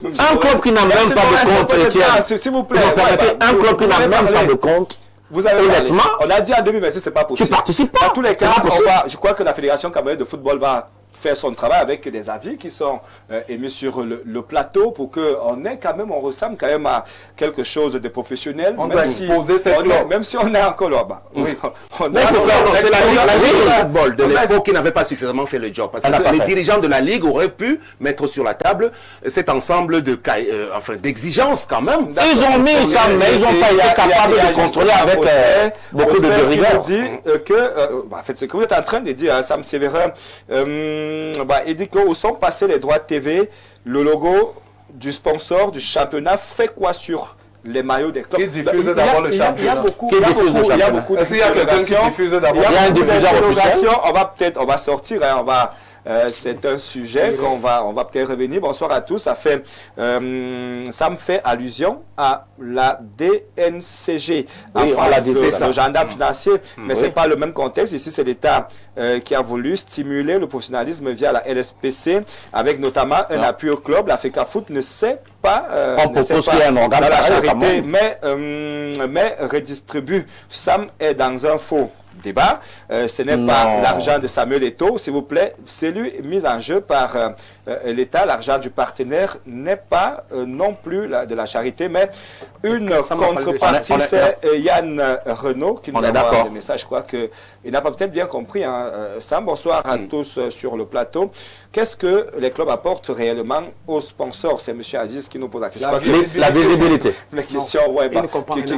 Un club qui n'a même pas de compte, Etienne. S'il vous plaît. Un club qui n'a même pas de compte. Vous avez honnêtement, on a dit en 2026, c'est pas possible. Tu participes pas. Dans tous les cas, je crois que la Fédération camerounaise de football va faire son travail avec des avis qui sont émis sur le plateau pour qu'on ait quand même, on ressemble quand même à quelque chose de professionnel. On doit exposer cette loi. Même si on est encore là-bas. Oui. C'est la Ligue de football de l'époque qui n'avait pas suffisamment fait le job. Parce que les dirigeants de la Ligue auraient pu mettre sur la table cet ensemble d'exigences quand même. Ils ont mis ça, mais ils n'ont pas été capables de contrôler avec beaucoup de rigueur. En fait, ce que vous êtes en train de dire, Sam Sévérin, il dit qu'au sont passés les droits de TV, le logo du sponsor du championnat fait quoi sur les maillots des clubs? Qui diffuse d'abord le championnat? Il y a beaucoup Est-ce qu'il y a quelqu'un qui diffuse d'abord? Il y a un diffuseur. On va sortir, c'est un sujet qu'on va peut-être revenir. Bonsoir à tous. Ça me fait allusion à la DNCG. Oui, on l'a dit, c'est le gendarme financier, mais c'est pas le même contexte. Ici, c'est l'État qui a voulu stimuler le professionnalisme via la LSPC, avec notamment un appui au club. La FECAFOOT ne sait pas, la charité, mais redistribue. Sam est dans un faux débat. Ce n'est pas l'argent de Samuel Eto'o, s'il vous plaît. C'est lui mis en jeu par l'État. L'argent du partenaire n'est pas non plus de la charité, mais une contrepartie. C'est Yann Renaud qui nous envoie le message. Je crois qu'il n'a pas peut-être bien compris. Sam, bonsoir à tous sur le plateau. Qu'est-ce que les clubs apportent réellement aux sponsors? C'est M. Aziz qui nous pose la question. La visibilité. Les questions,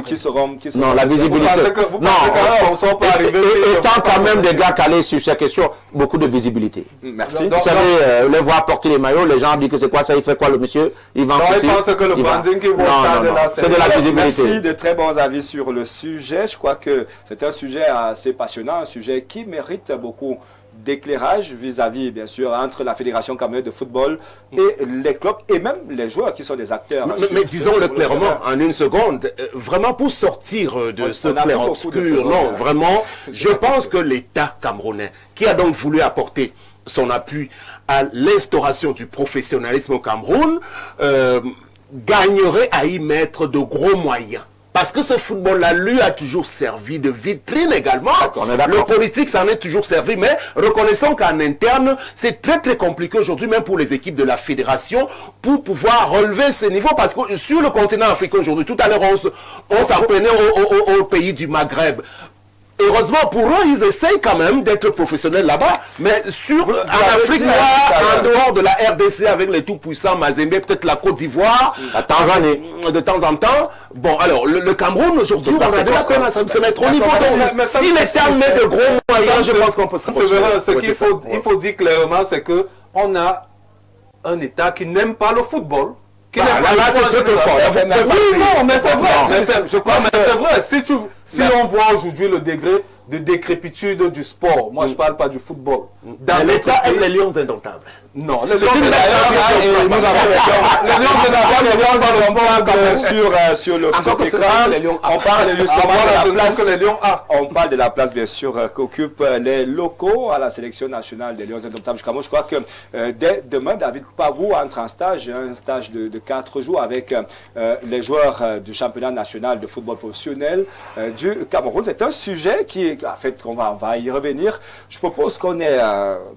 qui seront... Non, la visibilité. Vous pensez qu'un sponsor peut arriver... Étant quand même des gars calés sur ces questions, beaucoup de visibilité. Merci. Vous savez, les voir porter les maillots, les gens disent que c'est quoi ça, il fait quoi le monsieur? Il vend ceci. Je pense que le branding qui vaut là, c'est de la visibilité. Merci, de très bons avis sur le sujet. Je crois que c'est un sujet assez passionnant, un sujet qui mérite beaucoup d'éclairage vis-à-vis, bien sûr, entre la Fédération camerounaise de football et les clubs, et même les joueurs qui sont des acteurs. Mais disons-le clairement, en une seconde, vraiment pour sortir de ce clair-obscur, non, vraiment, je pense que l'État camerounais, qui a donc voulu apporter son appui à l'instauration du professionnalisme au Cameroun, gagnerait à y mettre de gros moyens. Parce que ce football-là, lui, a toujours servi de vitrine également. Le politique s'en est toujours servi, mais reconnaissons qu'en interne, c'est très très compliqué aujourd'hui, même pour les équipes de la fédération, pour pouvoir relever ces niveaux. Parce que sur le continent africain aujourd'hui, tout à l'heure, on s'en prenait au pays du Maghreb. Heureusement pour eux, ils essayent quand même d'être professionnels là-bas. Mais en Afrique noire, en dehors de la RDC avec les tout-puissants Mazembe, peut-être la Côte d'Ivoire, la Tanzanie, de temps en temps. Bon, alors, le Cameroun, aujourd'hui, on a de la peine à se mettre au niveau. Si l'État met de gros moyens, je pense qu'on peut il faut dire clairement, c'est qu'on a un État qui n'aime pas le football. Là, c'est très fort. Oui, non, mais c'est vrai. Je crois, mais c'est vrai. Si on voit aujourd'hui le degré de décrépitude du sport, moi je ne parle pas du football. Dans l'État aime les lions indomptables. Non, les lions indomptables, sur le petit écran, on parle justement on parle de la place, bien sûr, qu'occupent les locaux à la sélection nationale des lions indomptables. Je crois que dès demain, David Pabou entre en stage, un stage de 4 jours avec les joueurs du championnat national de football professionnel du Cameroun. C'est un sujet en fait, on va y revenir. Je propose qu'on ait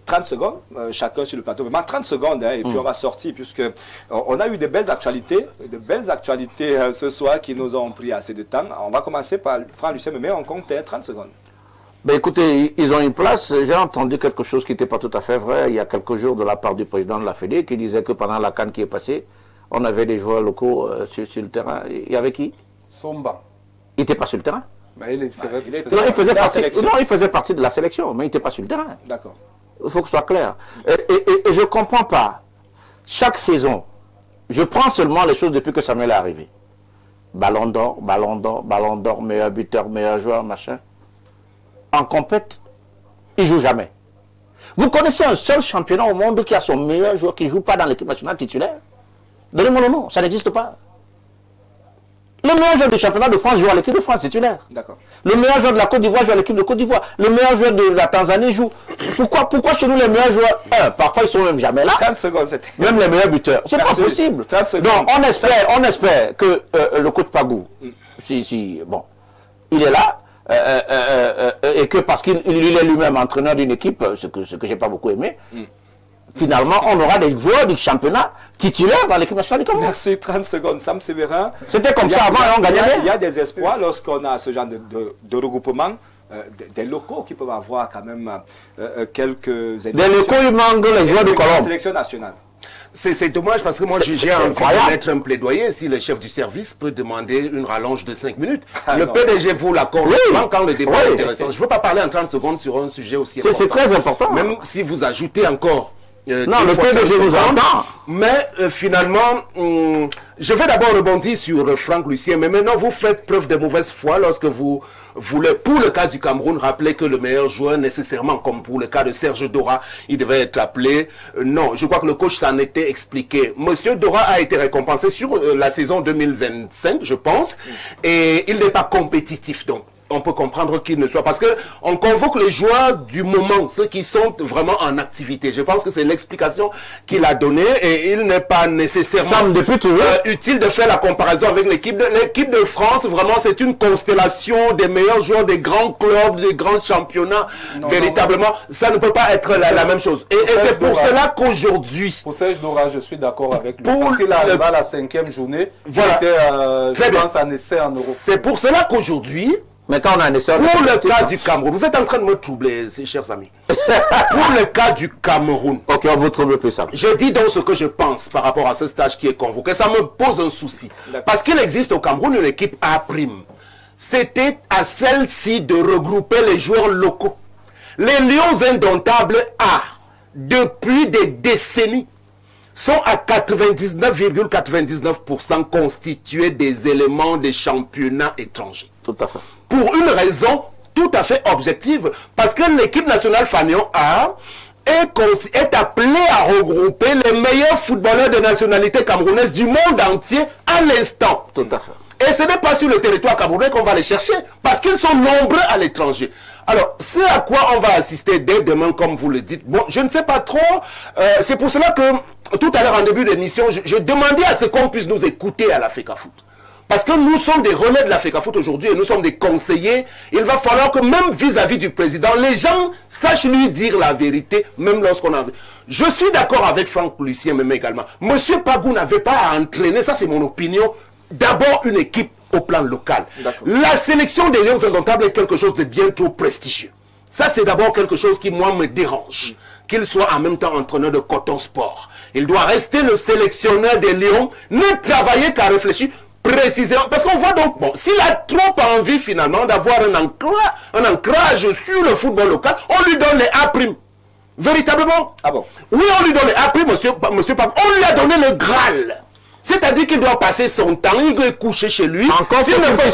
30 secondes, chacun sur le plateau. Vraiment 30 secondes, et puis on va sortir, puisque on a eu de belles actualités ce soir qui nous ont pris assez de temps. On va commencer par Franck-Lucien Memé, on compte 30 secondes. Ben écoutez, ils ont une place. J'ai entendu quelque chose qui n'était pas tout à fait vrai il y a quelques jours de la part du président de la Fédé qui disait que pendant la CAN qui est passée, on avait des joueurs locaux sur le terrain. Il y avait qui? Somba. Il n'était pas sur le terrain. Ben, il faisait partie de la sélection, mais il n'était pas sur le terrain. D'accord. Il faut que ce soit clair. Et je ne comprends pas. Chaque saison, je prends seulement les choses depuis que Samuel est arrivé. Ballon d'or, meilleur buteur, meilleur joueur, machin. En compète, il ne joue jamais. Vous connaissez un seul championnat au monde qui a son meilleur joueur qui ne joue pas dans l'équipe nationale titulaire? Donnez-moi le nom, ça n'existe pas. Le meilleur joueur du championnat de France joue à l'équipe de France titulaire. D'accord. Le meilleur joueur de la Côte d'Ivoire joue à l'équipe de Côte d'Ivoire. Le meilleur joueur de la Tanzanie joue. Pourquoi chez nous les meilleurs joueurs, parfois ils sont même jamais là. 30 secondes, c'était. Même les meilleurs buteurs. C'est pas possible. 30 secondes. Donc on espère que le coach Pagou, bon, il est là. Et que parce qu'il est lui-même entraîneur d'une équipe, ce que j'ai pas beaucoup aimé, finalement, on aura des joueurs du championnat titulaires dans l'équipe nationale du Cameroun. Merci, 30 secondes. Sam Sévérin. C'était comme ça avant et on gagnait bien. Il y a des espoirs lorsqu'on a ce genre de regroupement, des locaux qui peuvent avoir quand même quelques... Des locaux, il manque les joueurs de la Colombe. sélection nationale. C'est dommage parce que moi j'ai envie de mettre un plaidoyer si le chef du service peut demander une rallonge de 5 minutes. Le PDG vous l'accorde quand le débat est intéressant. Je ne veux pas parler en 30 secondes sur un sujet aussi important. C'est très important. Même si vous ajoutez encore... non, le PDG vous entend. Mais finalement, je vais d'abord rebondir sur Franck Lucien. Mais maintenant, vous faites preuve de mauvaise foi lorsque vous voulez, pour le cas du Cameroun, rappeler que le meilleur joueur, nécessairement, comme pour le cas de Serge Dora, il devait être appelé. Non, je crois que le coach s'en était expliqué. Monsieur Dora a été récompensé sur la saison 2025, je pense. Et il n'est pas compétitif, donc. On peut comprendre qu'il ne soit... Parce qu'on convoque les joueurs du moment, ceux qui sont vraiment en activité. Je pense que c'est l'explication qu'il a donnée et il n'est pas nécessairement utile de faire la comparaison avec l'équipe de France. Vraiment, c'est une constellation des meilleurs joueurs des grands clubs, des grands championnats. Véritablement, ça ne peut pas être la même chose. Et c'est pour cela qu'aujourd'hui... Pour Serge Dora, je suis d'accord avec lui. Parce qu'il arrive à la 5e journée, voilà. Il était, je pense, un essai en Europe. C'est pour cela qu'aujourd'hui... Mais quand on a un essai, pour le cas du Cameroun, vous êtes en train de me troubler, chers amis. Pour le cas du Cameroun, ok, on vous trouble plus ça. Je dis donc ce que je pense par rapport à ce stage qui est convoqué. Ça me pose un souci. Parce qu'il existe au Cameroun une équipe A'. C'était à celle-ci de regrouper les joueurs locaux. Les Lions indomptables A, depuis des décennies, sont à 99,99% constitués des éléments des championnats étrangers. Tout à fait. Pour une raison tout à fait objective, parce que l'équipe nationale Fanion A est appelée à regrouper les meilleurs footballeurs de nationalité camerounaise du monde entier à l'instant. Tout à fait. Et ce n'est pas sur le territoire camerounais qu'on va les chercher, parce qu'ils sont nombreux à l'étranger. Alors, c'est à quoi on va assister dès demain, comme vous le dites. Bon, je ne sais pas trop. C'est pour cela que, tout à l'heure, en début d'émission, je demandais à ce qu'on puisse nous écouter à l'Africa Foot. Parce que nous sommes des relais de l'Africa Foot aujourd'hui et nous sommes des conseillers. Il va falloir que même vis-à-vis du président, les gens sachent lui dire la vérité, même lorsqu'on a... Je suis d'accord avec Franck Lucien, même également. Monsieur Pagou n'avait pas à entraîner, ça c'est mon opinion, d'abord une équipe au plan local. La sélection des Lions indomptables est quelque chose de bien trop prestigieux. Ça c'est d'abord quelque chose qui, moi, me dérange. Qu'il soit en même temps entraîneur de Coton Sport. Il doit rester le sélectionneur des Lions, ne travailler qu'à réfléchir précisément. Parce qu'on voit donc, bon, s'il a trop envie finalement d'avoir un ancrage sur le football local, on lui donne les A'. Véritablement. Ah bon? Oui, on lui donne les A', monsieur Pagou. On lui a donné le Graal. C'est-à-dire qu'il doit passer son temps, il doit coucher chez lui. Encore s'il ne peut pas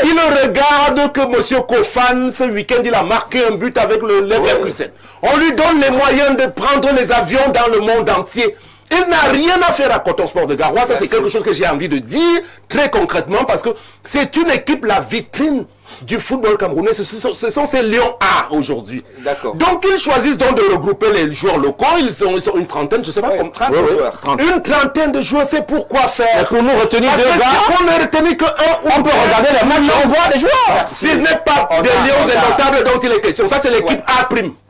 il regarde que M. Kofan, ce week-end, il a marqué un but avec le Leverkusen. On lui donne les moyens de prendre les avions dans le monde entier. Il n'a rien à faire à Coton Sport de Garoua. Ça, c'est quelque chose que j'ai envie de dire très concrètement parce que c'est une équipe, la vitrine du football camerounais. Ce sont ces Lions A aujourd'hui. D'accord. Donc, ils choisissent donc de regrouper les joueurs locaux. Ils sont une trentaine, je ne sais pas comment. 30 joueurs. 30. Une trentaine de joueurs, c'est pourquoi faire. Et pour nous retenir Parce deux que gars, si on ne retenir que un ou on peut regarder les matchs et on voit des joueurs. Ce n'est pas des Lions indomptables dont il est question. Ça, c'est l'équipe A'.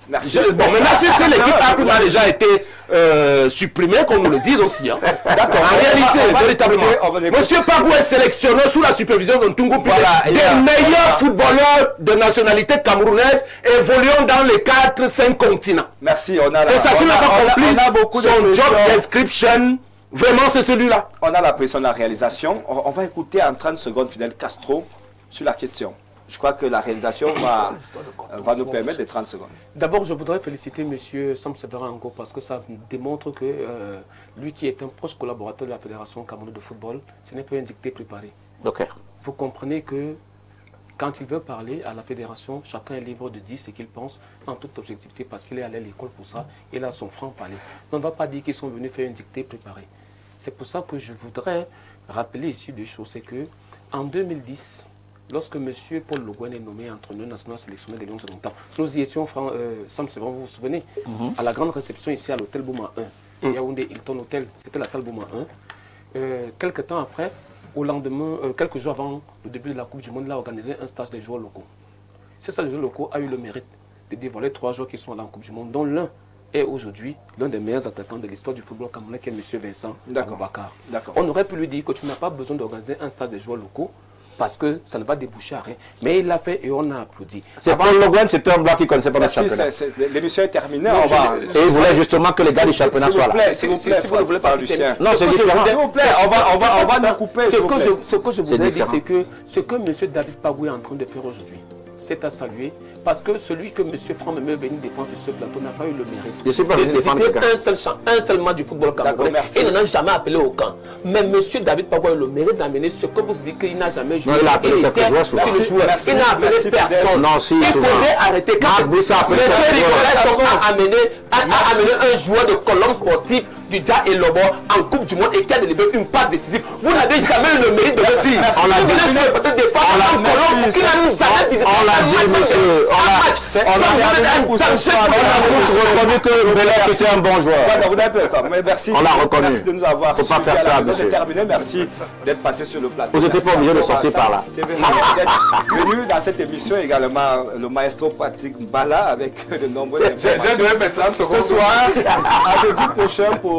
Merci. Bon, maintenant, si l'équipe A' a déjà été supprimée, qu'on nous le dise aussi. Hein. D'accord. En réalité, véritablement. Monsieur Pagou est sélectionné sous la supervision de Ntungu des meilleurs footballeurs de nationalité camerounaise évoluant dans les 4-5 continents. Merci. C'est ça, s'il n'a pas compris son job description, vraiment c'est celui-là. On a la pression de la réalisation. On va écouter en 30 secondes Fidel Castro sur la question. Je crois que la réalisation va nous permettre des 30 secondes. D'abord, je voudrais féliciter M. Sam Sévérin Ango parce que ça démontre que lui qui est un proche collaborateur de la Fédération camerounaise de football, ce n'est pas un dicté préparé. Okay. Vous comprenez que quand il veut parler à la Fédération, chacun est libre de dire ce qu'il pense en toute objectivité parce qu'il est allé à l'école pour ça, il a son franc-parler. On ne va pas dire qu'ils sont venus faire un dicté préparé. C'est pour ça que je voudrais rappeler ici deux choses. C'est que en 2010, lorsque M. Paul Le Guen est nommé entraîneur national sélectionné des Lions indomptables, nous y étions, Sam Séverin, vous vous souvenez, à la grande réception ici à l'hôtel Bouma 1. Yaoundé Hilton Hotel, c'était la salle Bouma 1. Quelques temps après, au lendemain, quelques jours avant le début de la Coupe du Monde, il a organisé un stage des joueurs locaux. Ce stage des joueurs locaux a eu le mérite de dévoiler 3 joueurs qui sont allés en Coupe du Monde, dont l'un est aujourd'hui l'un des meilleurs attaquants de l'histoire du football camerounais, qui est M. Vincent Aboubakar. On aurait pu lui dire que tu n'as pas besoin d'organiser un stage des joueurs locaux parce que ça ne va déboucher à rien. Mais il l'a fait et on a applaudi. C'est Paul Le Guen, c'est un blanc qui ne connaissait pas le championnat. L'émission est terminée. Et il voulait justement que les gars du championnat soient là. S'il vous plaît, si vous ne voulez pas, Lucien. Non, c'est différent. S'il vous plaît, on va nous couper. Ce que je voudrais dire, c'est que ce que M. David Pagou est en train de faire aujourd'hui, c'est à saluer. Parce que celui que M. Franck Meme est venu défendre sur ce plateau n'a pas eu le mérite. Je suis pas venu défendre un seul match du football camerounais. Il n'en a jamais appelé au camp. Mais M. David Pagou a eu le mérite d'amener ce que vous dites qu'il n'a jamais joué. Non, il a appelé quelques joueurs sur le joueur. Il n'a appelé personne. Non, si, il faudrait arrêter. Quand M. Nicolas a amené un joueur de colonne sportive du Dja et Lobo en Coupe du Monde et qui a délivré une part décisive. Vous n'avez jamais eu le mérite de le dire. On l'a dit. Peut-être des fois, qui n'a jamais visité. On l'a dit, monsieur. On a tous reconnu que Belair était un bon joueur. Vous avez fait ça. Mais merci. On l'a reconnu. Merci de nous avoir suivis. Faut pas faire ça, monsieur. C'est terminé. Merci d'être passé sur le plateau. Vous n'étiez pas obligé de sortir par là. C'est venu dans cette émission également le maestro Patrick Mbala avec de nombreux informations. Ce soir, à jeudi prochain pour